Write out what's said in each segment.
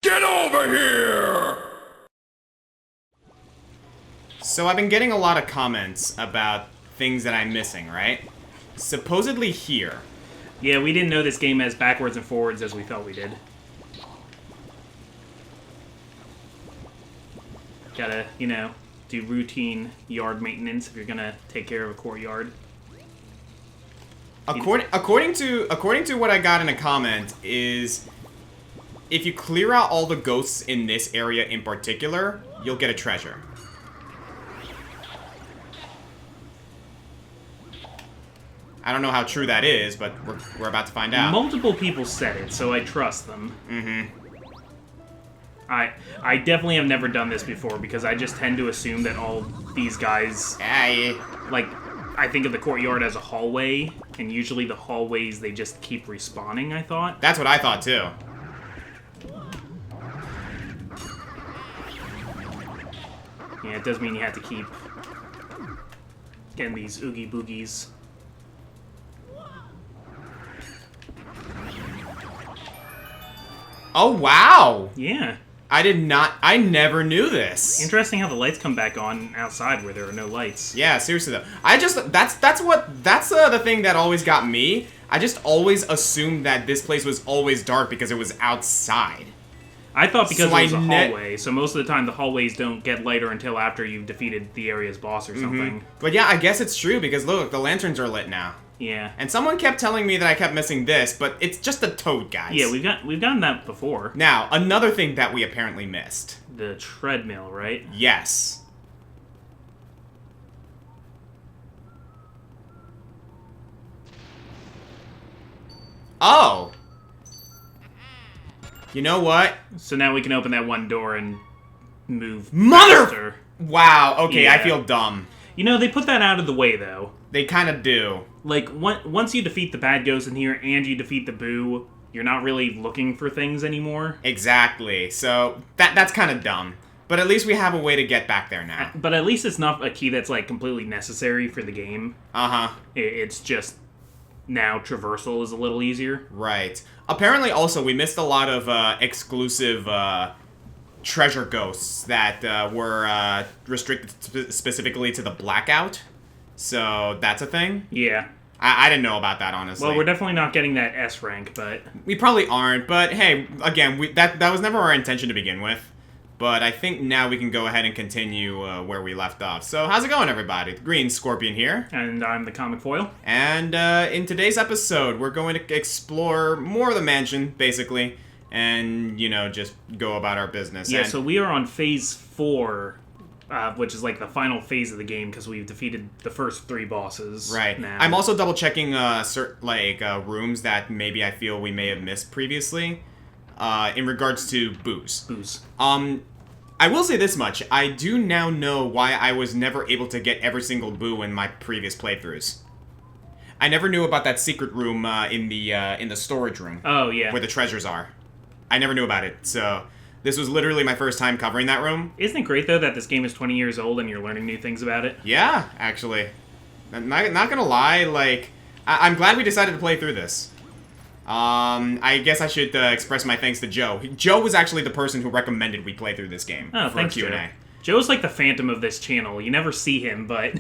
Get over here! So I've been getting a lot of comments about things that I'm missing, right? Supposedly here. Yeah, we didn't know this game as backwards and forwards as we thought we did. Gotta, do routine yard maintenance if you're gonna take care of a courtyard. According to what I got in a comment is, if you clear out all the ghosts in this area in particular, you'll get a treasure. I don't know how true that is, but we're about to find out. Multiple people said it, so I trust them. Mm-hmm. I definitely have never done this before, because I just tend to assume that all these guys... Like, I think of the courtyard as a hallway, and usually the hallways, they just keep respawning, I thought. That's what I thought, too. Yeah, it does mean you have to keep getting these oogie boogies. Oh, wow! Yeah. I never knew this. Interesting how the lights come back on outside where there are no lights. Yeah, seriously though. That's the thing that always got me. I just always assumed that this place was always dark because it was outside. I thought because it was a hallway, so most of the time the hallways don't get lighter until after you've defeated the area's boss or something. But yeah, I guess it's true because look, the lanterns are lit now. Yeah. And someone kept telling me that I kept missing this, but it's just a toad, guys. Yeah, we've gotten that before. Now, another thing that we apparently missed. The treadmill, right? Yes. Oh! You know what? So now we can open that one door and move faster. Wow, okay, yeah. I feel dumb. They put that out of the way, though. They kind of do. Like, once you defeat the bad ghost in here and you defeat the Boo, you're not really looking for things anymore. Exactly. So, that's kind of dumb. But at least we have a way to get back there now. But at least it's not a key that's, like, completely necessary for the game. Uh-huh. It's just... now traversal is a little easier. Right. Apparently, also, we missed a lot of exclusive treasure ghosts that were restricted specifically to the Blackout. So, that's a thing? Yeah. I didn't know about that, honestly. Well, we're definitely not getting that S rank, but... We probably aren't, but hey, again, that was never our intention to begin with. But I think now we can go ahead and continue where we left off. So, how's it going, everybody? Green Scorpion here. And I'm the Comic Foil. And in today's episode, we're going to explore more of the mansion, basically. And, just go about our business. Yeah, so we are on Phase 4, which is like the final phase of the game, because we've defeated the first 3 bosses. Right. Now. I'm also double-checking rooms that maybe I feel we may have missed previously. In regards to booze. I will say this much. I do now know why I was never able to get every single boo in my previous playthroughs. I never knew about that secret room in the storage room. Oh, yeah. Where the treasures are. I never knew about it, so this was literally my first time covering that room. Isn't it great, though, that this game is 20 years old and you're learning new things about it? Yeah, actually. I'm not gonna lie, like, I'm glad we decided to play through this. I guess I should express my thanks to Joe. Joe was actually the person who recommended we play through this game for thanks, Q&A. Joe. Joe's like the phantom of this channel. You never see him, but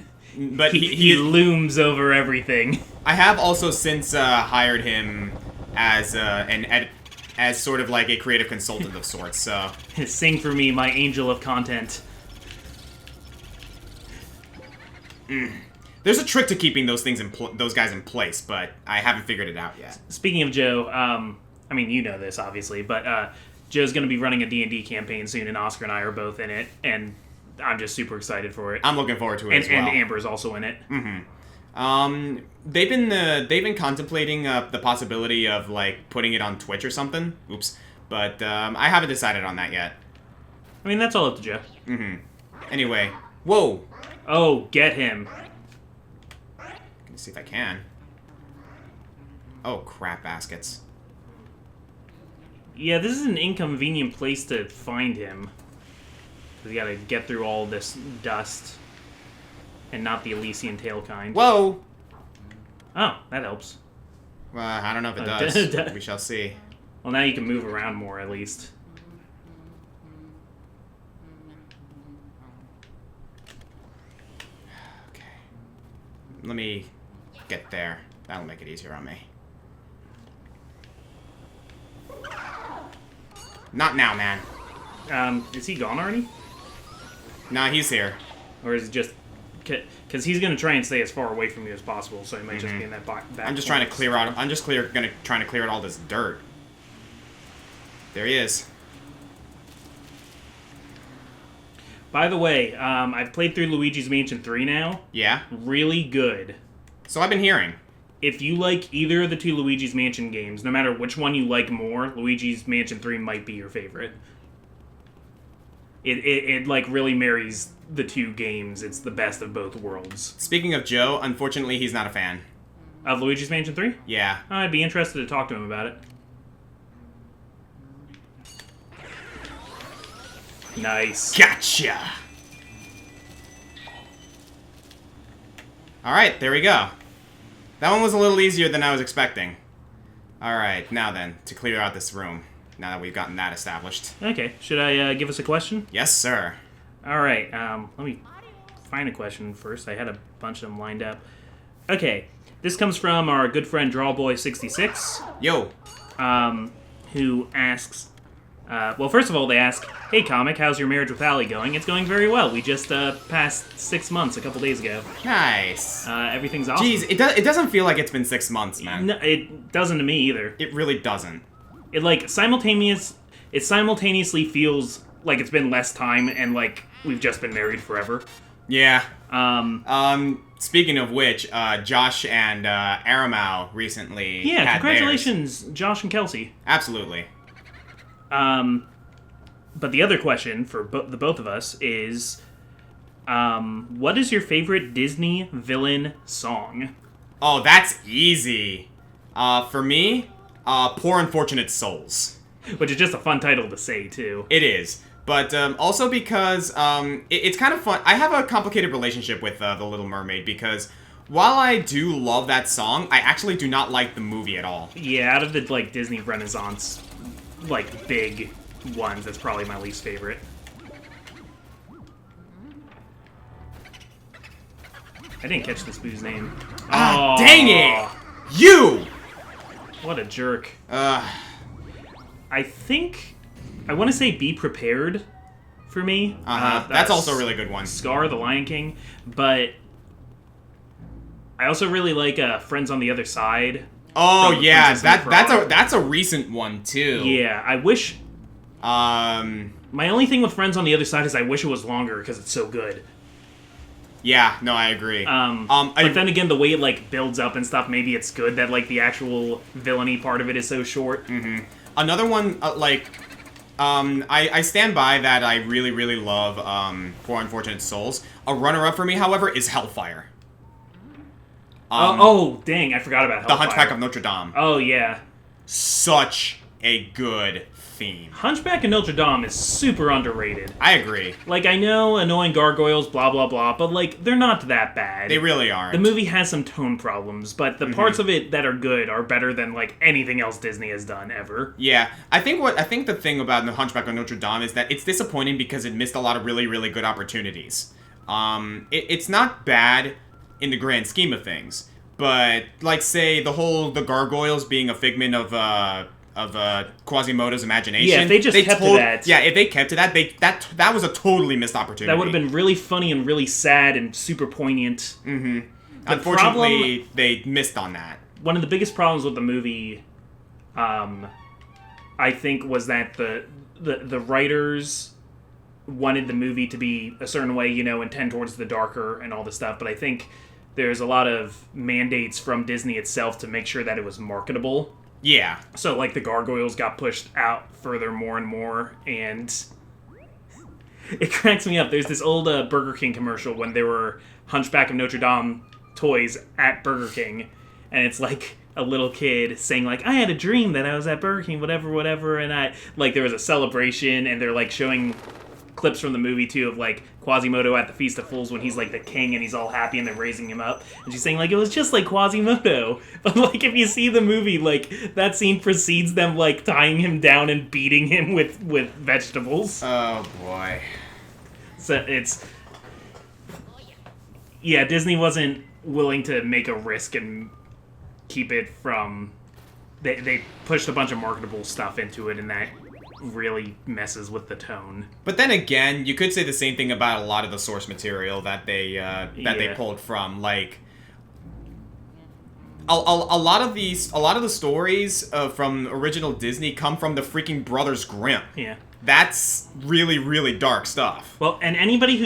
he looms over everything. I have also since hired him as as sort of like a creative consultant of sorts, so... Sing for me, my angel of content. There's a trick to keeping those things those guys in place, but I haven't figured it out yet. Speaking of Joe, I mean, you know this, obviously, but Joe's going to be running a D&D campaign soon, and Oscar and I are both in it, and I'm just super excited for it. I'm looking forward to it as well. And Amber's also in it. They've been contemplating the possibility of, like, putting it on Twitch or something. Oops. But I haven't decided on that yet. I mean, that's all up to Joe. Anyway. Whoa! Oh, get him. Let's see if I can. Oh, crap baskets. Yeah, this is an inconvenient place to find him. Because you gotta get through all this dust. And not the Elysian tail kind. Whoa! Oh, that helps. I don't know if it does. We shall see. Well, now you can move around more, at least. let me get there. That'll make it easier on me. Not now, man. Is he gone already? Nah, he's here. Or is it just... Because he's going to try and stay as far away from you as possible, so he might just be in that back I'm just trying to clear out... I'm just trying to clear out all this dirt. There he is. By the way, I've played through Luigi's Mansion 3 now. Yeah? Really good. So I've been hearing. If you like either of the two Luigi's Mansion games, no matter which one you like more, Luigi's Mansion 3 might be your favorite. It like really marries the two games. It's the best of both worlds. Speaking of Joe, unfortunately he's not a fan. Of Luigi's Mansion 3? Yeah. I'd be interested to talk to him about it. Nice. Gotcha! Alright, there we go. That one was a little easier than I was expecting. Alright, now then, to clear out this room. Now that we've gotten that established. Okay, should I give us a question? Yes, sir. Alright, let me find a question first. I had a bunch of them lined up. Okay, this comes from our good friend Drawboy66. Yo. Who asks... well, first of all, they ask, "Hey, Comic, how's your marriage with Allie going?" It's going very well. We just passed 6 months a couple days ago. Nice. Everything's awesome. Jeez, it doesn't feel like it's been 6 months, man. No, it doesn't to me either. It really doesn't. It simultaneously feels like it's been less time and like we've just been married forever. Yeah. Speaking of which, Josh and Aramau recently Yeah, had congratulations, theirs. Josh and Kelsey. Absolutely. But the other question for the both of us is, what is your favorite Disney villain song? Oh, that's easy. For me, Poor Unfortunate Souls. Which is just a fun title to say, too. It is. But also because it's kind of fun. I have a complicated relationship with The Little Mermaid because while I do love that song, I actually do not like the movie at all. Yeah, out of the like Disney Renaissance, like big ones, that's probably my least favorite. I didn't catch this boo's name. Ah, dang it! You! What a jerk. I think... I want to say Be Prepared for me. That's also a really good one. Scar, the Lion King. But I also really like Friends on the Other Side. Oh, yeah. That's a recent one, too. Yeah, I wish... My only thing with Friends on the Other Side is I wish it was longer because it's so good. Yeah, no, I agree. But then again, the way it like builds up and stuff, maybe it's good that like the actual villainy part of it is so short. Mm-hmm. Another one, I stand by that I really, really love Poor Unfortunate Souls. A runner-up for me, however, is Hellfire. Dang, I forgot about Hellfire. The Hunchback of Notre Dame. Oh, yeah. Such a good theme. Hunchback of Notre Dame is super underrated. I agree. Like, I know annoying gargoyles, blah, blah, blah, but, like, they're not that bad. They really aren't. The movie has some tone problems, but the parts of it that are good are better than, like, anything else Disney has done ever. Yeah. I think the thing about The Hunchback of Notre Dame is that it's disappointing because it missed a lot of really, really good opportunities. It's not bad in the grand scheme of things, but, like, say, the gargoyles being a figment of Quasimodo's imagination. Yeah, if they just kept to that. Yeah, if they kept to that, that was a totally missed opportunity. That would have been really funny and really sad and super poignant. Mm-hmm. Unfortunately, they missed on that. One of the biggest problems with the movie, I think, was that the writers wanted the movie to be a certain way, and tend towards the darker and all this stuff, but I think there's a lot of mandates from Disney itself to make sure that it was marketable. Yeah. So, like, the gargoyles got pushed out further more and more, and it cracks me up. There's this old Burger King commercial when there were Hunchback of Notre Dame toys at Burger King, and it's, like, a little kid saying, like, I had a dream that I was at Burger King, whatever, and there was a celebration, and they're, like, showing clips from the movie, too, of, like, Quasimodo at the Feast of Fools when he's, like, the king and he's all happy and they're raising him up. And she's saying, like, it was just like Quasimodo. But, like, if you see the movie, like, that scene precedes them, like, tying him down and beating him with vegetables. Oh, boy. So it's... Yeah, Disney wasn't willing to make a risk and keep it from... They pushed a bunch of marketable stuff into it, and that really messes with the tone. But then again, you could say the same thing about a lot of the source material that they pulled from. Like, a lot of the stories from original Disney come from the freaking Brothers Grimm. Yeah. That's really, really dark stuff. Well, and anybody who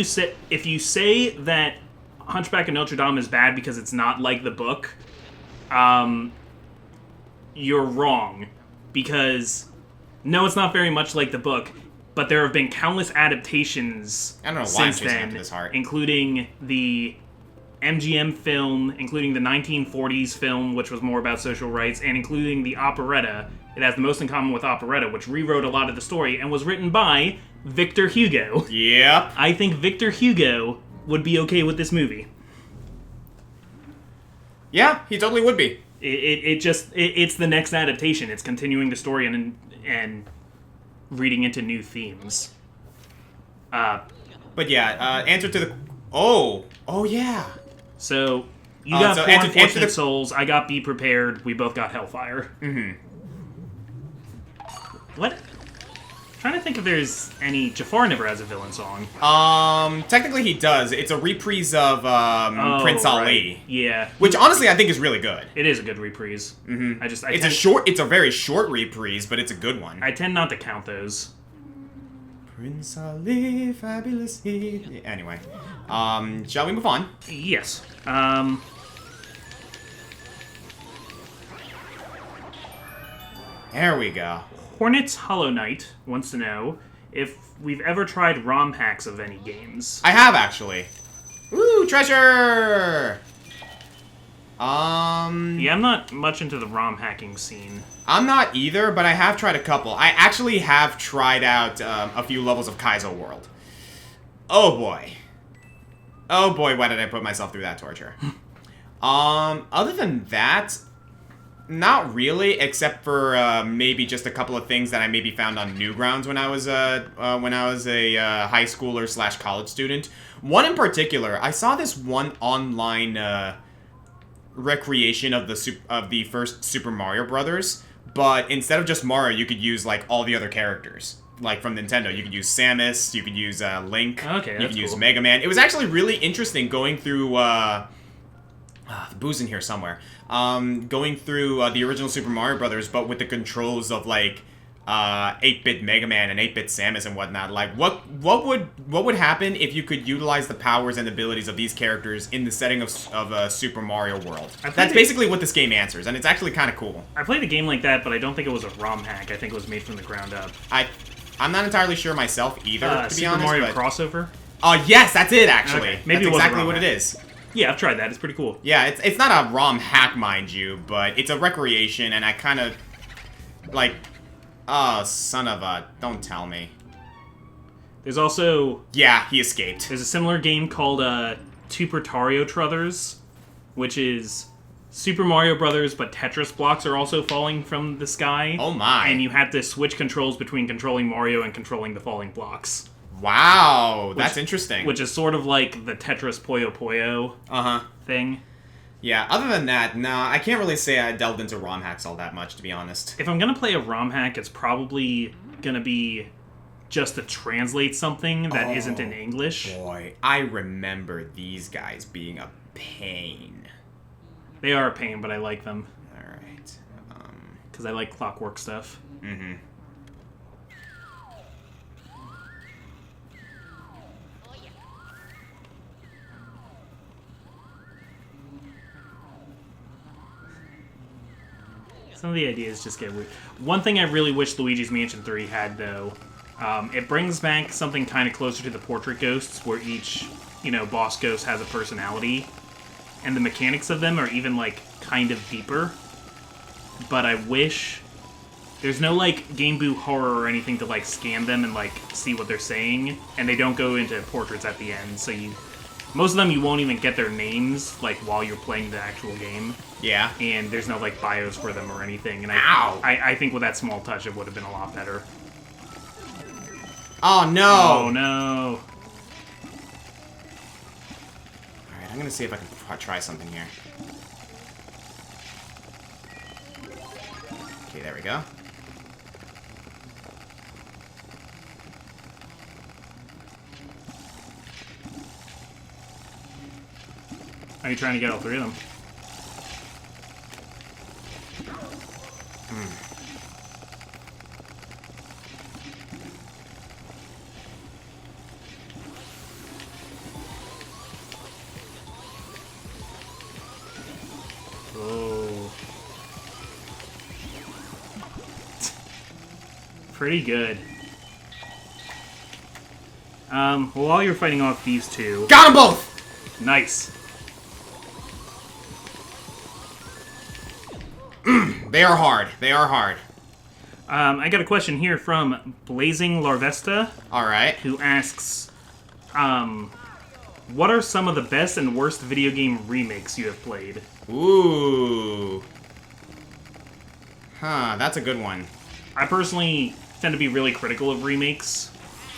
if you say that Hunchback of Notre Dame is bad because it's not like the book, you're wrong. Because, no, it's not very much like the book, but there have been countless adaptations I don't know why since I'm chasing after then, this heart. including the MGM film, including the 1940s film, which was more about social rights, and including the operetta. It has the most in common with operetta, which rewrote a lot of the story and was written by Victor Hugo. Yep. I think Victor Hugo would be okay with this movie. Yeah, he totally would be. It's the next adaptation. It's continuing the story and reading into new themes. But yeah, answer to the... Oh yeah. So, you got so Four answer Unfortunate the... Souls, I got Be Prepared, we both got Hellfire. Mm-hmm. What? I'm trying to think if there's any... Jafar never has a villain song. Technically he does. It's a reprise of Prince Ali. Right. Yeah. Which honestly I think is really good. It is a good reprise. Mm-hmm. It's a very short reprise, but it's a good one. I tend not to count those. Prince Ali, fabulous he... Anyway. Shall we move on? Yes. There we go. Hornets Hollow Knight wants to know if we've ever tried ROM hacks of any games. I have, actually. Woo, treasure! Yeah, I'm not much into the ROM hacking scene. I'm not either, but I have tried a couple. I actually have tried out a few levels of Kaizo World. Oh boy. Oh boy, why did I put myself through that torture? Other than that, not really, except for maybe just a couple of things that I maybe found on Newgrounds when I was a high schooler / college student. One in particular, I saw this one online recreation of the first Super Mario Brothers, but instead of just Mario, you could use like all the other characters. Like from Nintendo, you could use Samus, you could use Link, okay, you could use Mega Man. It was actually really interesting going through the booze in here somewhere. Going through the original Super Mario Brothers, but with the controls of like 8-bit Mega Man and 8-bit Samus and whatnot. Like, what would happen if you could utilize the powers and abilities of these characters in the setting of Super Mario World? That's basically what this game answers, and it's actually kind of cool. I played a game like that, but I don't think it was a ROM hack. I think it was made from the ground up. I'm not entirely sure myself either, to be Super honest. Mario crossover? Yes, that's it, actually. Okay. Maybe that's exactly it was what it is. Yeah, I've tried that. It's pretty cool. Yeah, it's not a ROM hack, mind you, but it's a recreation, and I kind of, like... Oh, son of a... Don't tell me. There's also... Yeah, he escaped. There's a similar game called Super Mario Trothers, which is Super Mario Brothers, but Tetris blocks are also falling from the sky. Oh my. And you have to switch controls between controlling Mario and controlling the falling blocks. Wow, that's interesting. Which is sort of like the Tetris Puyo Puyo thing. Yeah, other than that, nah, I can't really say I delved into ROM hacks all that much, to be honest. If I'm going to play a ROM hack, it's probably going to be just to translate something that isn't in English. Boy, I remember these guys being a pain. They are a pain, but I like them. Alright. Because I like clockwork stuff. Mm-hmm. Some of the ideas just get weird. One thing I really wish Luigi's Mansion 3 had, though, it brings back something kind of closer to the Portrait Ghosts, where each, boss ghost has a personality, and the mechanics of them are even, like, kind of deeper. But I wish... There's no, like, Game Boot horror or anything to, like, scan them and, like, see what they're saying, and they don't go into portraits at the end, so most of them you won't even get their names, like, while you're playing the actual game. Yeah. And there's no, like, bios for them or anything. And I think with that small touch, it would have been a lot better. Oh, no! Oh, no. Alright, I'm gonna see if I can try something here. Okay, there we go. Are you trying to get all three of them? Oh. Pretty good. Well, while you're fighting off these two... Got them both! Nice. They are hard. They are hard. I got a question here from Blazing Larvesta, Alright. who asks, what are some of the best and worst video game remakes you have played? Ooh. Huh, that's a good one. I personally tend to be really critical of remakes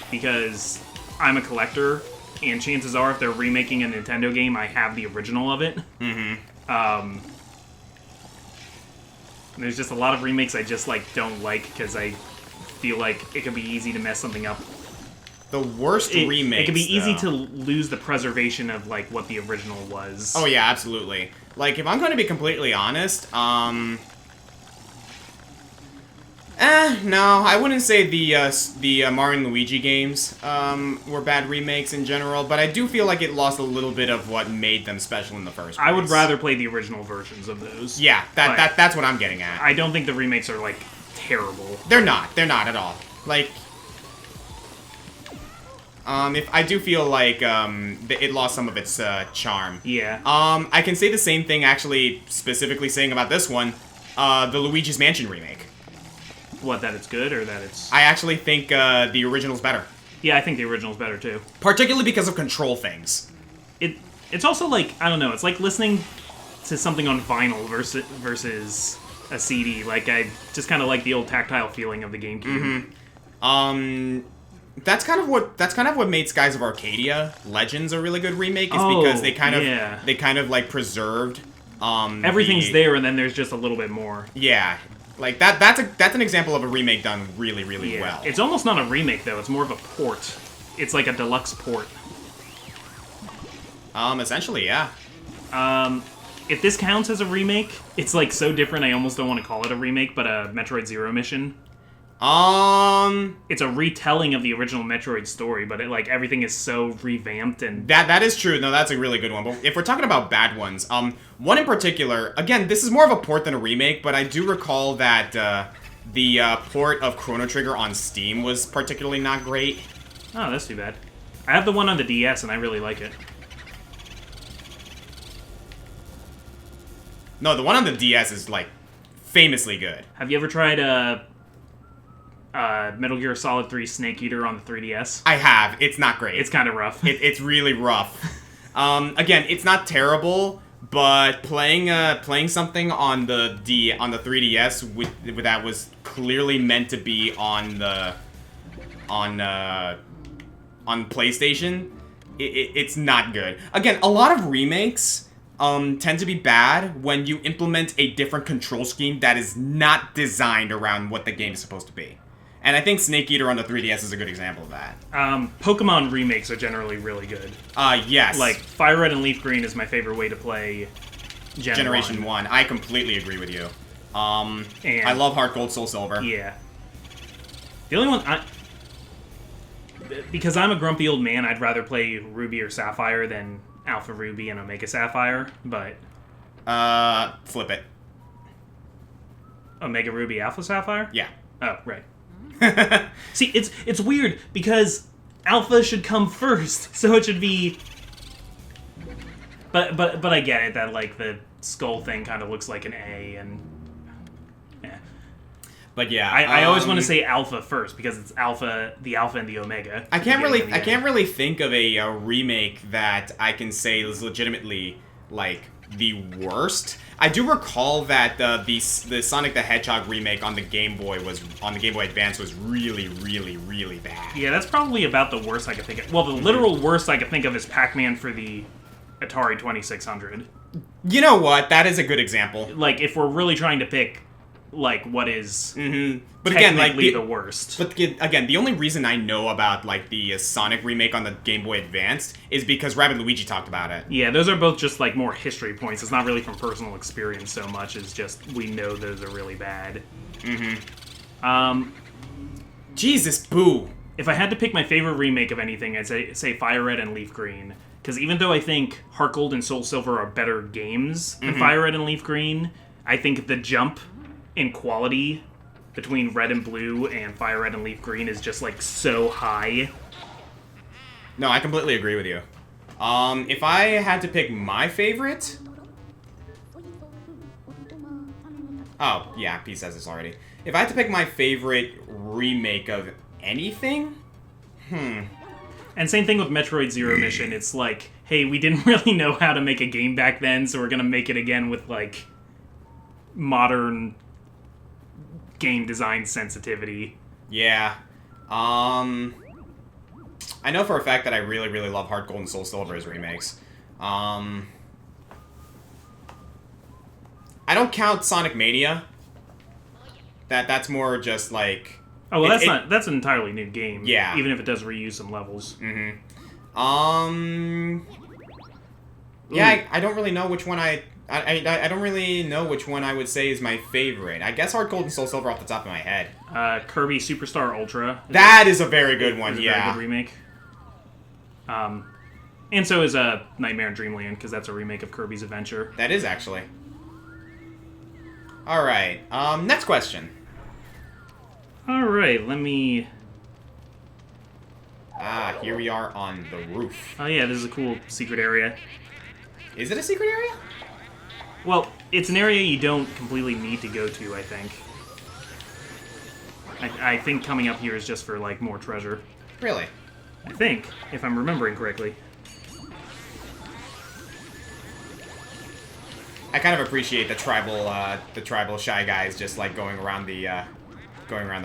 because I'm a collector, and chances are if they're remaking a Nintendo game, I have the original of it. Mm-hmm. There's just a lot of remakes I just don't like because I feel like it could be easy to mess something up. The worst remakes, it could be easy to lose the preservation of what the original was. Oh yeah, absolutely. Like, if I'm going to be completely honest, no, I wouldn't say the Mario and Luigi games were bad remakes in general, but I do feel like it lost a little bit of what made them special in the first place. I would rather play the original versions of those. Yeah, that's what I'm getting at. I don't think the remakes are terrible. They're not at all. Like, if I do feel like it lost some of its charm. Yeah. I can say the same thing actually, specifically saying about this one, the Luigi's Mansion remake. What, that it's good or that it's... I actually think the original's better. Yeah, I think the original's better too. Particularly because of control things. It's also I don't know, it's like listening to something on vinyl versus a CD. I just kind of like the old tactile feeling of the GameCube. Mm-hmm. That's kind of what made Skies of Arcadia Legends a really good remake, is because they kind of preserved everything's there, and then there's just a little bit more. Yeah. Like, that's an example of a remake done really, really well. It's almost not a remake, though. It's more of a port. It's like a deluxe port. Essentially, yeah. If this counts as a remake, it's, so different I almost don't want to call it a remake, but a Metroid Zero Mission. It's a retelling of the original Metroid story, but everything is so revamped and... That is true. No, that's a really good one. But if we're talking about bad ones, one in particular, again, this is more of a port than a remake, but I do recall that the port of Chrono Trigger on Steam was particularly not great. Oh, that's too bad. I have the one on the DS, and I really like it. No, the one on the DS is, famously good. Have you ever tried, Metal Gear Solid 3 Snake Eater on the 3DS? I have. It's not great. It's kind of rough. It's really rough. Again, it's not terrible, but playing something on the 3DS with that was clearly meant to be on PlayStation, it's not good. Again, a lot of remakes tend to be bad when you implement a different control scheme that is not designed around what the game is supposed to be. And I think Snake Eater on the 3DS is a good example of that. Pokemon remakes are generally really good. Yes. Fire Red and Leaf Green is my favorite way to play Generation 1. I completely agree with you. I love Heart Gold, Soul Silver. Yeah. The only one because I'm a grumpy old man, I'd rather play Ruby or Sapphire than Alpha Ruby and Omega Sapphire, but... Flip it. Omega Ruby, Alpha Sapphire? Yeah. Oh, right. See, it's weird, because Alpha should come first, so it should be... But I get it, that, the skull thing kind of looks like an A, and... Yeah. But yeah, I always want to say Alpha first, because it's Alpha and the Omega. I can't really think of a remake that I can say is legitimately, the worst. I do recall that the Sonic the Hedgehog remake on the Game Boy Advance was really, really, really bad. Yeah, that's probably about the worst I could think of. Well, the literal worst I could think of is Pac-Man for the Atari 2600. You know what? That is a good example. Like, if we're really trying to pick, like, what is But again, like technically the worst. But again, the only reason I know about like the Sonic remake on the Game Boy Advance is because Rabbit Luigi talked about it. Yeah, those are both just like more history points. It's not really from personal experience so much as just we know those are really bad. Jesus, boo. If I had to pick my favorite remake of anything, I'd say Fire Red and Leaf Green. Because even though I think Heart Gold and Soul Silver are better games than Fire Red and Leaf Green, I think the jump in quality between Red and Blue and Fire Red and Leaf Green is just, like, so high. No, I completely agree with you. If I had to pick my favorite... Oh, yeah, P says this already. If I had to pick my favorite remake of anything? And same thing with Metroid Zero Mission. It's like, hey, we didn't really know how to make a game back then, so we're gonna make it again with, like, modern game design sensitivity. Yeah. I know for a fact that I really, really love Heart Gold and Soul Silver as remakes. I don't count Sonic Mania. That's more just like... Oh, well, that's an entirely new game. Yeah. Even if it does reuse some levels. Yeah, I don't really know which one I don't really know which one I would say is my favorite. I guess Heart Gold and Soul Silver off the top of my head. Kirby Superstar Ultra. That is a very good one, is a yeah. very good remake. And so is Nightmare in Dreamland, because that's a remake of Kirby's Adventure. That is, actually. Alright, next question. Alright, let me... Ah, here we are on the roof. Oh yeah, this is a cool secret area. Is it a secret area? Well, it's an area you don't completely need to go to, I think. I think coming up here is just for, like, more treasure. Really? I think, if I'm remembering correctly. I kind of appreciate the tribal shy guys just, like, going around the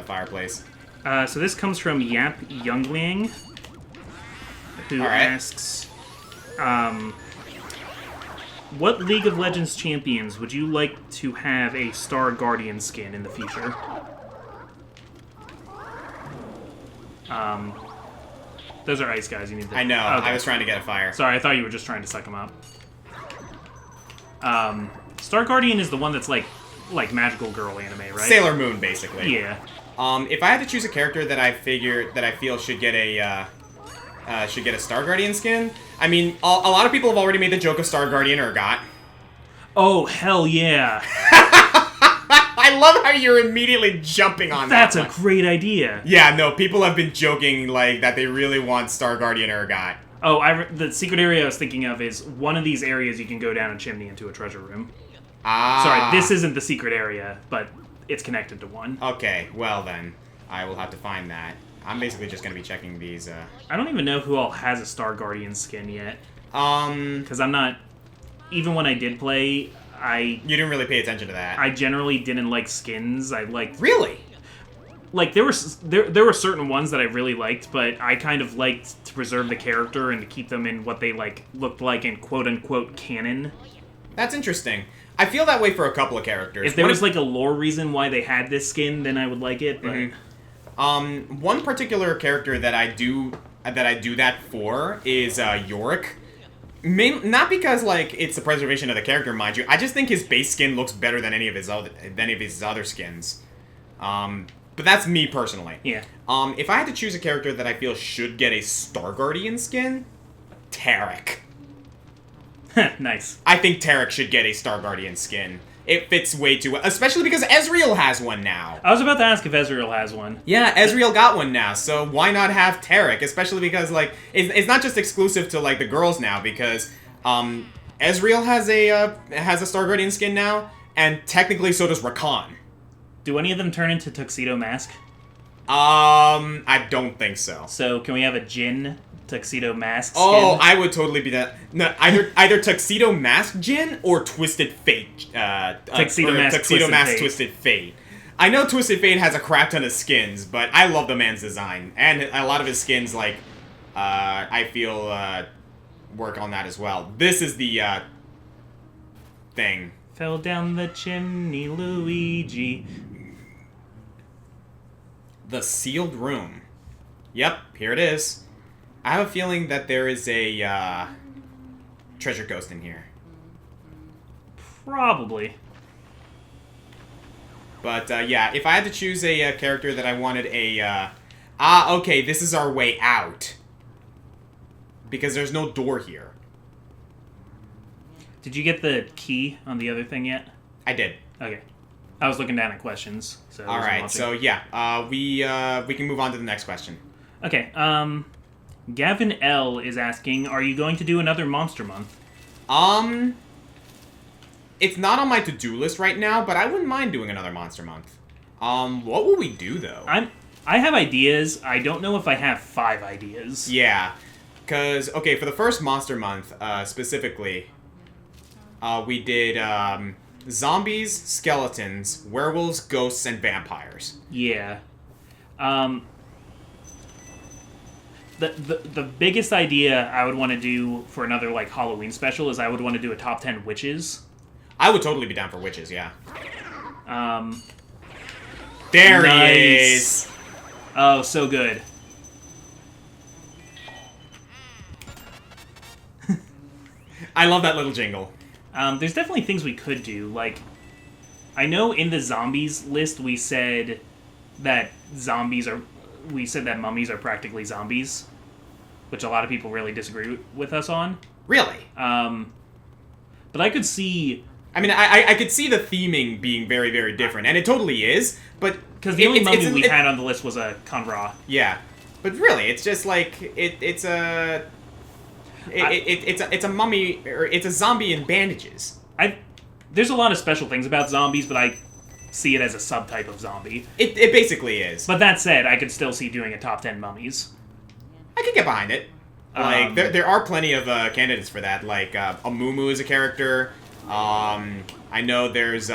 fireplace. So this comes from Yap Youngliang, who asks, what League of Legends champions would you like to have a Star Guardian skin in the future? Those are ice guys. You need. I know. Okay. I was trying to get a fire. Sorry, I thought you were just trying to suck them up. Star Guardian is the one that's like Magical Girl anime, right? Sailor Moon, basically. Yeah. If I had to choose a character that I feel should get a Star Guardian skin, I mean, a lot of people have already made the joke of Star Guardian Urgot. Oh, hell yeah. I love how you're immediately jumping on that. That's a great idea. Yeah, no, people have been joking, like, that they really want Star Guardian Urgot. Oh, the secret area I was thinking of is one of these areas you can go down a chimney into a treasure room. Ah. Sorry, this isn't the secret area, but it's connected to one. Okay, well then, I will have to find that. I'm basically just gonna be checking these, I don't even know who all has a Star Guardian skin yet. Because I'm not... Even when I did play, You didn't really pay attention to that. I generally didn't like skins. I liked... Really? Like, there were certain ones that I really liked, but I kind of liked to preserve the character and to keep them in what they, like, looked like in quote-unquote canon. That's interesting. I feel that way for a couple of characters. If there was, like, a lore reason why they had this skin, then I would like it, but... One particular character that I do that for is Yorick. Not because like it's the preservation of the character, mind you. I just think his base skin looks better than any of his other skins. But that's me personally. Yeah. If I had to choose a character that I feel should get a Star Guardian skin, Tarek. Nice. I think Tarek should get a Star Guardian skin. It fits way too well, especially because Ezreal has one now. I was about to ask if Ezreal has one. Yeah, Ezreal got one now, so why not have Tarek? Especially because, like, it's not just exclusive to, like, the girls now, because, Ezreal has a Star Guardian skin now, and technically so does Rakan. Do any of them turn into Tuxedo Mask? I don't think so. So, can we have a Jin Tuxedo Mask skin? Oh, I would totally be that. No, either Tuxedo Mask Jin or Twisted Fate. Tuxedo Mask Twisted Fate. I know Twisted Fate has a crap ton of skins, but I love the man's design. And a lot of his skins, like, I feel, work on that as well. This is the thing. Fell down the chimney, Luigi. The sealed room. Yep, here it is. I have a feeling that there is a treasure ghost in here. Probably. But yeah, if I had to choose a character that I wanted a... okay, this is our way out. Because there's no door here. Did you get the key on the other thing yet? I did. Okay. I was looking down at questions. So Alright, so yeah, we can move on to the next question. Okay, Gavin L. is asking, are you going to do another Monster Month? It's not on my to-do list right now, but I wouldn't mind doing another Monster Month. What will we do, though? I have ideas. I don't know if I have 5 ideas. Yeah, because, okay, for the first Monster Month, specifically, we did, zombies, skeletons, werewolves, ghosts, and vampires. Yeah. The biggest idea I would want to do for another, like, Halloween special is I would want to do a top 10 witches. I would totally be down for witches, yeah. There he is! Oh, so good. I love that little jingle. There's definitely things we could do. Like, I know in the zombies list we said that mummies are practically zombies, which a lot of people really disagree with us on. Really? But I could see... I mean, I could see the theming being very, very different, and it totally is, but... Because the only mummy we had on the list was a Conra. Yeah. But really, it's just like, it's a mummy, or it's a zombie in bandages. There's a lot of special things about zombies, but I see it as a subtype of zombie. It basically is. But that said, I could still see doing a top 10 mummies. I could get behind it. Like, there are plenty of candidates for that. Like, Amumu is a character. I know there's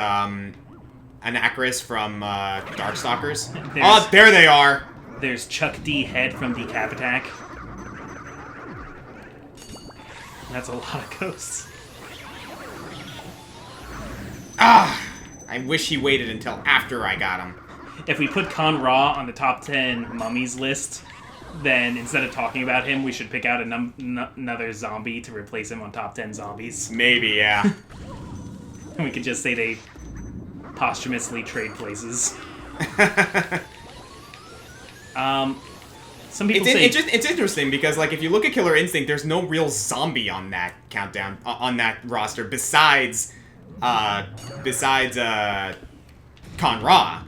Anacris from Darkstalkers. Oh, there they are! There's Chuck D. Head from Decap Attack. That's a lot of ghosts. I wish he waited until after I got him. If we put Con Ra on the top 10 mummies list, then instead of talking about him, we should pick out another zombie to replace him on top 10 zombies. Maybe, yeah. And we could just say they posthumously trade places. Some people say... It's interesting because, like, if you look at Killer Instinct, there's no real zombie on that countdown, on that roster, besides Con Ra.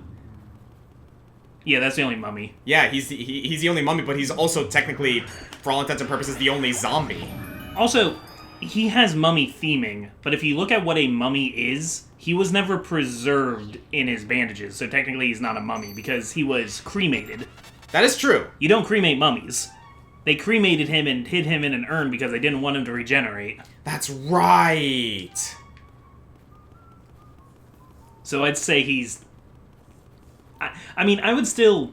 Yeah, that's the only mummy. Yeah, he's the only mummy, but he's also technically, for all intents and purposes, the only zombie. Also, he has mummy theming, but if you look at what a mummy is, he was never preserved in his bandages, so technically he's not a mummy, because he was cremated. That is true. You don't cremate mummies. They cremated him and hid him in an urn because they didn't want him to regenerate. That's right. So I'd say he's... I mean, I would still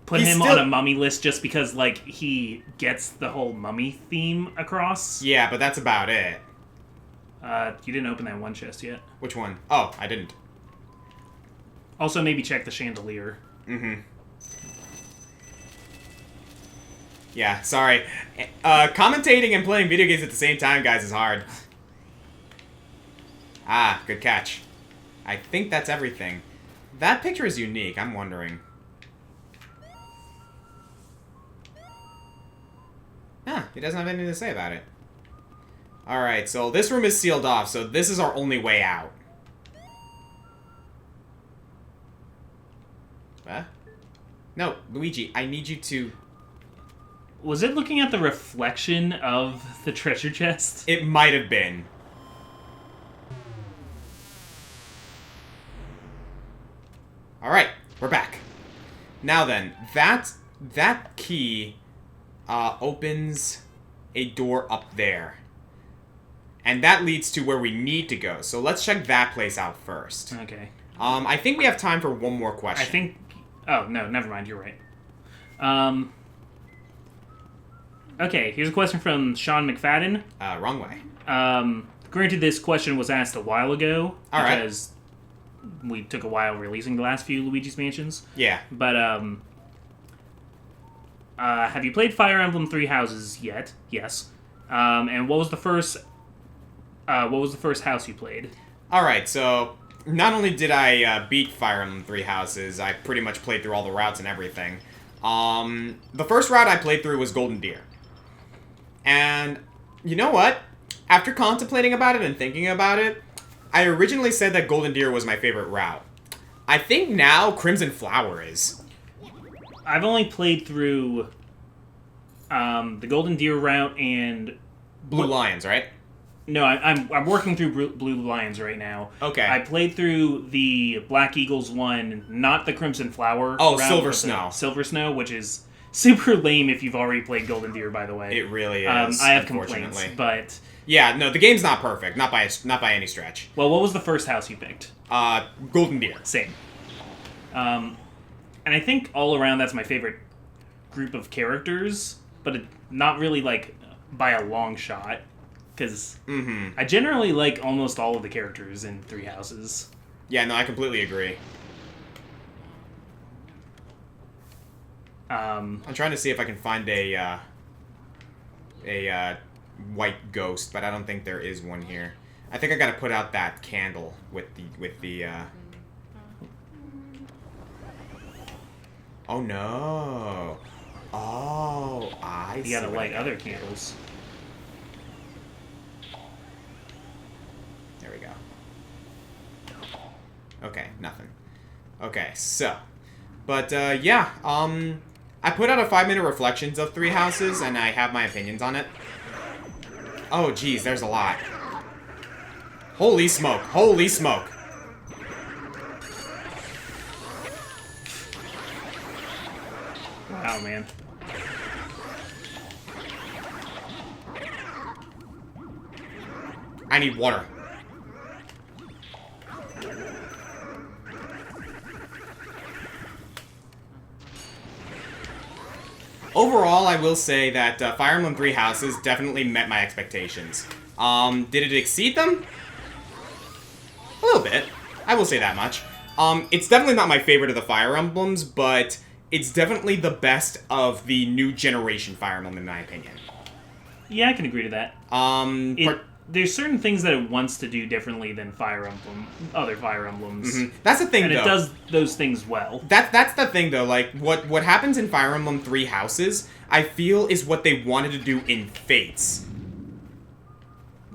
put him on a mummy list just because, like, he gets the whole mummy theme across. Yeah, but that's about it. You didn't open that one chest yet. Which one? Oh, I didn't. Also, maybe check the chandelier. Mm-hmm. Yeah, sorry. Commentating and playing video games at the same time, guys, is hard. Ah, good catch. I think that's everything. That picture is unique, I'm wondering. Huh, he doesn't have anything to say about it. Alright, so this room is sealed off, so this is our only way out. What? No, Luigi, I need you to... Was it looking at the reflection of the treasure chest? It might have been. Alright, we're back. Now then, that key opens a door up there. And that leads to where we need to go. So let's check that place out first. Okay. I think we have time for one more question. I think... Oh, no, never mind, you're right. Okay, here's a question from Sean McFadden. Wrong way. Granted, this question was asked a while ago. All right. Because we took a while releasing the last few Luigi's Mansions. Yeah. But, have you played Fire Emblem Three Houses yet? Yes. And what was the first house you played? Alright, so not only did I beat Fire Emblem Three Houses, I pretty much played through all the routes and everything. The first route I played through was Golden Deer. And you know what? After contemplating about it and thinking about it, I originally said that Golden Deer was my favorite route. I think now Crimson Flower is. I've only played through the Golden Deer route and Blue Lions, right? No, I'm working through Blue Lions right now. Okay. I played through the Black Eagles one, not the Crimson Flower. Oh, route, Silver Snow. Silver Snow, which is super lame if you've already played Golden Deer, by the way. It really is. I have complaints, but yeah, no, the game's not perfect, not by any stretch. well, what was the first house you picked? Golden Deer. Same. And I think all around that's my favorite group of characters, but not really like by a long shot, because I generally like almost all of the characters in Three Houses. Yeah, no, I completely agree. I'm trying to see if I can find a white ghost, but I don't think there is one here. I think I gotta put out that candle with the. Oh no! Oh, I see. You gotta light other candles. There we go. Okay, nothing. Okay, so, but yeah, I put out a 5-minute reflections of Three Houses, and I have my opinions on it. Oh, geez, there's a lot. Holy smoke! Holy smoke! Wow, man. I need water. Overall, I will say that Fire Emblem Three Houses definitely met my expectations. Did it exceed them? A little bit. I will say that much. It's definitely not my favorite of the Fire Emblems, but it's definitely the best of the new generation Fire Emblem, in my opinion. Yeah, I can agree to that. There's certain things that it wants to do differently than other Fire Emblems. That's the thing, and though. it does those things well. That's the thing, though. Like, what happens in Fire Emblem Three Houses, I feel, is what they wanted to do in Fates.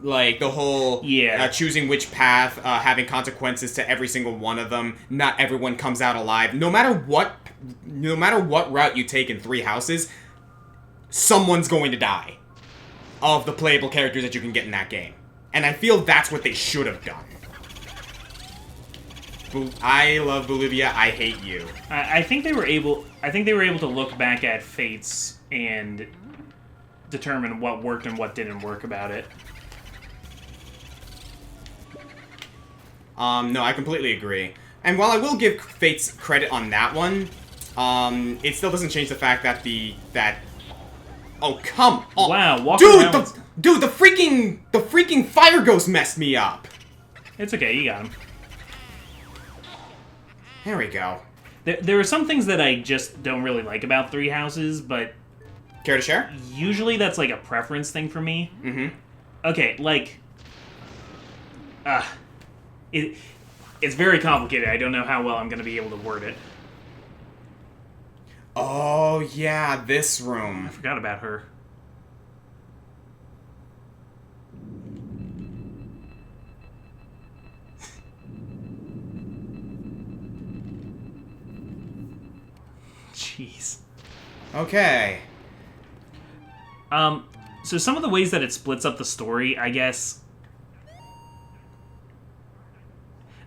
Like, the whole choosing which path, having consequences to every single one of them. Not everyone comes out alive. No matter what route you take in Three Houses, someone's going to die of the playable characters that you can get in that game. And I feel that's what they should have done. I love Bolivia, I hate you. I think they were able to look back at Fates and determine what worked and what didn't work about it. No, I completely agree. And while I will give Fates credit on that one, it still doesn't change the fact that oh, come on. Wow, Dude, the freaking fire ghost messed me up. It's okay, you got him. There we go. There are some things that I just don't really like about Three Houses, but care to share? Usually that's like a preference thing for me. Okay, like it's very complicated. I don't know how well I'm going to be able to word it. Oh, yeah, this room. I forgot about her. Jeez. Okay. So some of the ways that it splits up the story, I guess...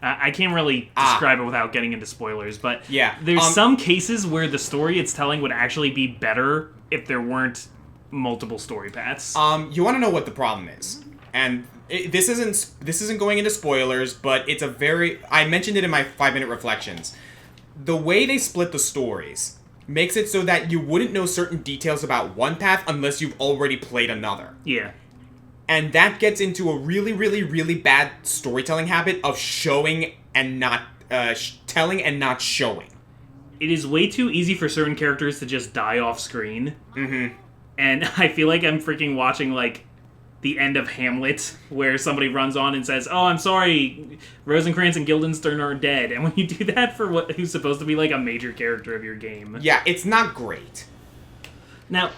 I can't really describe it without getting into spoilers, but yeah, there's some cases where the story it's telling would actually be better if there weren't multiple story paths. You want to know what the problem is, and this isn't going into spoilers, but it's I mentioned it in my 5-minute reflections. The way they split the stories makes it so that you wouldn't know certain details about one path unless you've already played another. Yeah. And that gets into a really, really, really bad storytelling habit of showing and not... telling and not showing. It is way too easy for certain characters to just die off screen. Mm-hmm. And I feel like I'm freaking watching, like, the end of Hamlet, where somebody runs on and says, "Oh, I'm sorry, Rosencrantz and Guildenstern are dead." And when you do that for who's supposed to be, like, a major character of your game... Yeah, it's not great. Now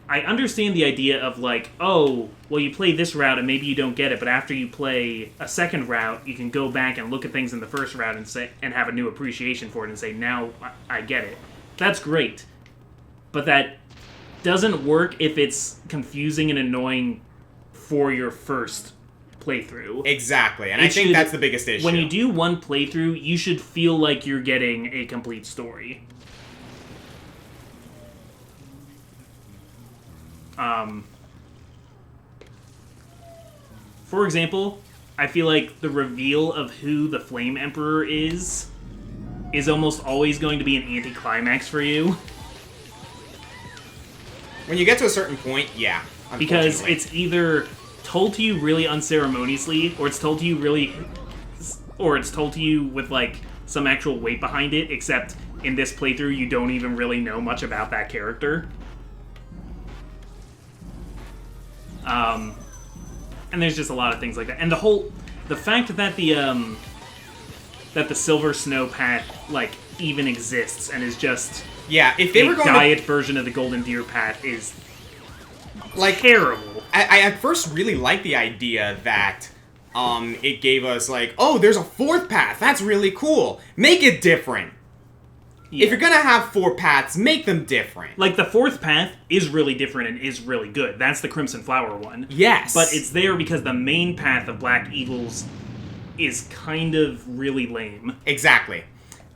I understand the idea of, like, oh, well, you play this route and maybe you don't get it, but after you play a second route, you can go back and look at things in the first route and have a new appreciation for it and say, now I get it. That's great. But that doesn't work if it's confusing and annoying for your first playthrough. Exactly, and I think that's the biggest issue. When you do one playthrough, you should feel like you're getting a complete story. For example, I feel like the reveal of who the Flame Emperor is almost always going to be an anticlimax for you. When you get to a certain point, yeah. Because it's either told to you really unceremoniously, or it's told to you with, like, some actual weight behind it, except in this playthrough you don't even really know much about that character. And there's just a lot of things like that. And the fact that the Silver Snow path, like, even exists and is just if they were going diet version of the Golden Deer path is, like, terrible. I at first really liked the idea that it gave us, like, oh, there's a fourth path. That's really cool. Make it different. Yeah. If you're gonna have 4 paths, make them different. Like, the fourth path is really different and is really good. That's the Crimson Flower one. Yes. But it's there because the main path of Black Eagles is kind of really lame. Exactly.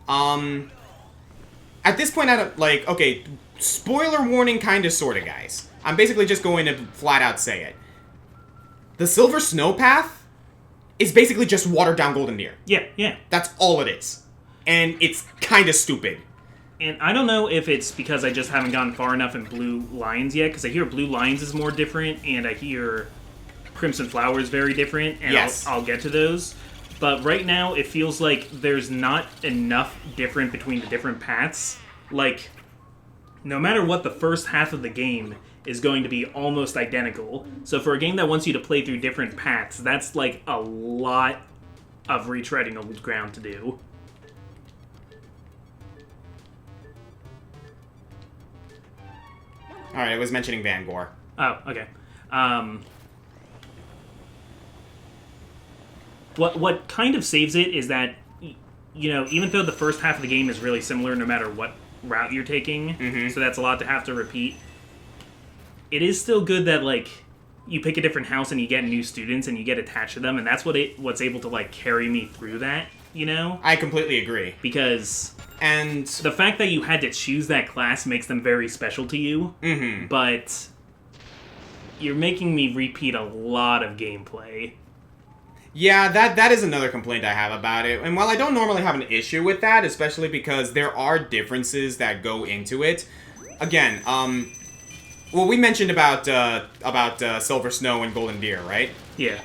At this point, okay, spoiler warning kinda sorta, guys. I'm basically just going to flat out say it. The Silver Snow path is basically just watered down Golden Deer. Yeah. That's all it is. And it's kinda stupid. And I don't know if it's because I just haven't gotten far enough in Blue Lions yet, because I hear Blue Lions is more different, and I hear Crimson Flower is very different, and yes. I'll get to those. But right now, it feels like there's not enough different between the different paths. Like, no matter what, the first half of the game is going to be almost identical. So for a game that wants you to play through different paths, that's, like, a lot of retreading old ground to do. Alright, I was mentioning Vangor. Oh, okay. What kind of saves it is that, you know, even though the first half of the game is really similar no matter what route you're taking, so that's a lot to have to repeat, it is still good that, like, you pick a different house and you get new students and you get attached to them, and that's what's able to, like, carry me through that, you know? I completely agree. Because... And the fact that you had to choose that class makes them very special to you, but you're making me repeat a lot of gameplay. Yeah, that is another complaint I have about it. And while I don't normally have an issue with that, especially because there are differences that go into it, again, well, we mentioned about Silver Snow and Golden Deer, right? Yeah.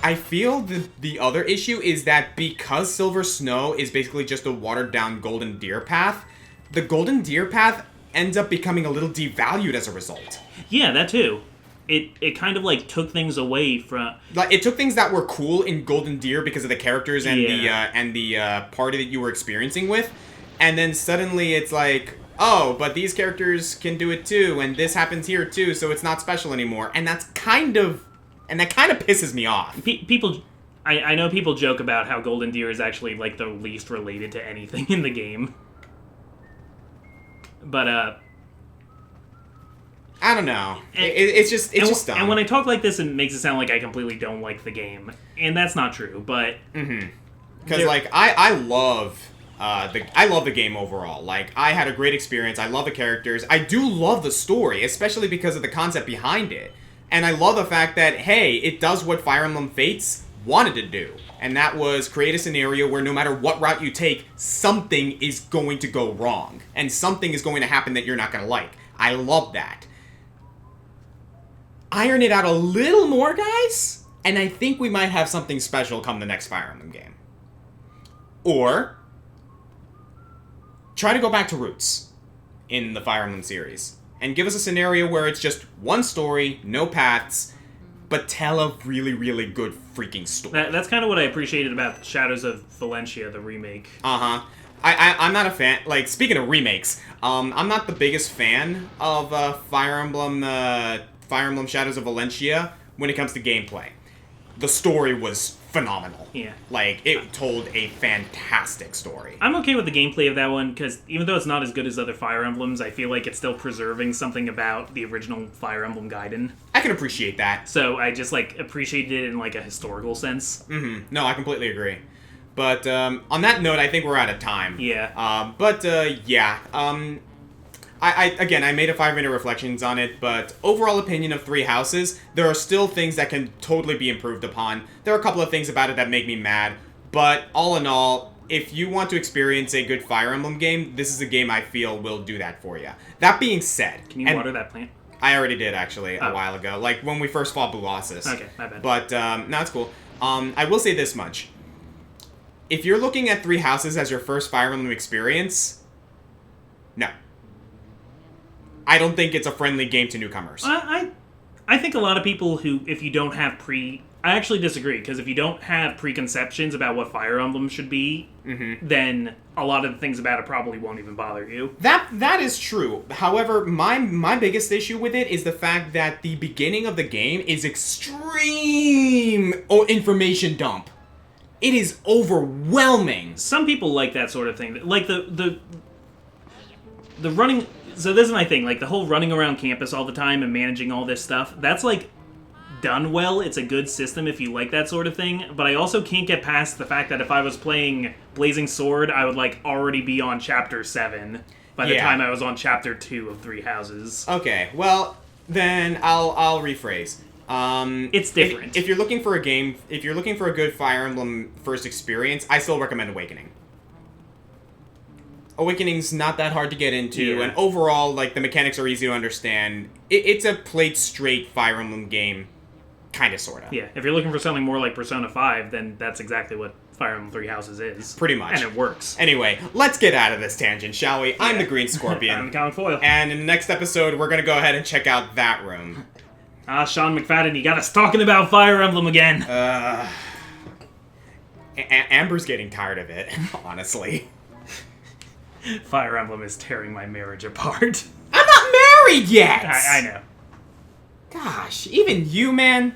I feel the other issue is that because Silver Snow is basically just a watered-down Golden Deer path, the Golden Deer path ends up becoming a little devalued as a result. Yeah, that too. It kind of, like, took things away from... Like, it took things that were cool in Golden Deer because of the characters and the party that you were experiencing with, and then suddenly it's like, oh, but these characters can do it too, and this happens here too, so it's not special anymore, and that kind of pisses me off. I know people joke about how Golden Deer is actually, like, the least related to anything in the game. But, I don't know. It's just dumb. And when I talk like this, it makes it sound like I completely don't like the game. And that's not true, but... Because, like, I love the game overall. Like, I had a great experience. I love the characters. I do love the story, especially because of the concept behind it. And I love the fact that, hey, it does what Fire Emblem Fates wanted to do. And that was create a scenario where no matter what route you take, something is going to go wrong. And something is going to happen that you're not going to like. I love that. Iron it out a little more, guys, and I think we might have something special come the next Fire Emblem game. Or try to go back to roots in the Fire Emblem series and give us a scenario where it's just one story, no paths, but tell a really, really good freaking story. That's kind of what I appreciated about Shadows of Valencia, the remake. Uh-huh. I'm not a fan. Like, speaking of remakes, I'm not the biggest fan of Fire Emblem Shadows of Valencia when it comes to gameplay. The story was phenomenal. Yeah. Like, it told a fantastic story. I'm okay with the gameplay of that one, because even though it's not as good as other Fire Emblems, I feel like it's still preserving something about the original Fire Emblem Gaiden. I can appreciate that. So I just, like, appreciated it in, like, a historical sense. Mm-hmm. No, I completely agree. But, on that note, I think we're out of time. Yeah. I made a 5-minute reflections on it, but overall opinion of Three Houses, there are still things that can totally be improved upon. There are a couple of things about it that make me mad, but all in all, if you want to experience a good Fire Emblem game, this is a game I feel will do that for you. That being said... Can you water that plant? I already did, actually, a while ago. Like, when we first fought Bulosis. Okay, my bad. But, no, it's cool. I will say this much. If you're looking at Three Houses as your first Fire Emblem experience, no. I don't think it's a friendly game to newcomers. I think a lot of people who, if you don't have I actually disagree, because if you don't have preconceptions about what Fire Emblem should be, then a lot of the things about it probably won't even bother you. That is true. However, my biggest issue with it is the fact that the beginning of the game is extreme information dump. It is overwhelming. Some people like that sort of thing. Like the running... So this is my thing, like, the whole running around campus all the time and managing all this stuff, that's, like, done well. It's a good system if you like that sort of thing, but I also can't get past the fact that if I was playing Blazing Sword, I would, like, already be on Chapter 7 by the time I was on Chapter 2 of Three Houses. Okay, well, then I'll rephrase. It's different. If you're looking for a game, if you're looking for a good Fire Emblem first experience, I still recommend Awakening. Awakening's not that hard to get into, and overall, like, the mechanics are easy to understand. It's a played straight Fire Emblem game, kind of, sort of. Yeah, if you're looking for something more like Persona 5, then that's exactly what Fire Emblem Three Houses is. Pretty much. And it works. Anyway, let's get out of this tangent, shall we? I'm the Green Scorpion. I'm the Comic Foil. And in the next episode, we're going to go ahead and check out that room. Sean McFadden, you got us talking about Fire Emblem again. Amber's getting tired of it, honestly. Fire Emblem is tearing my marriage apart. I'm not married yet! I know. Gosh, even you, man.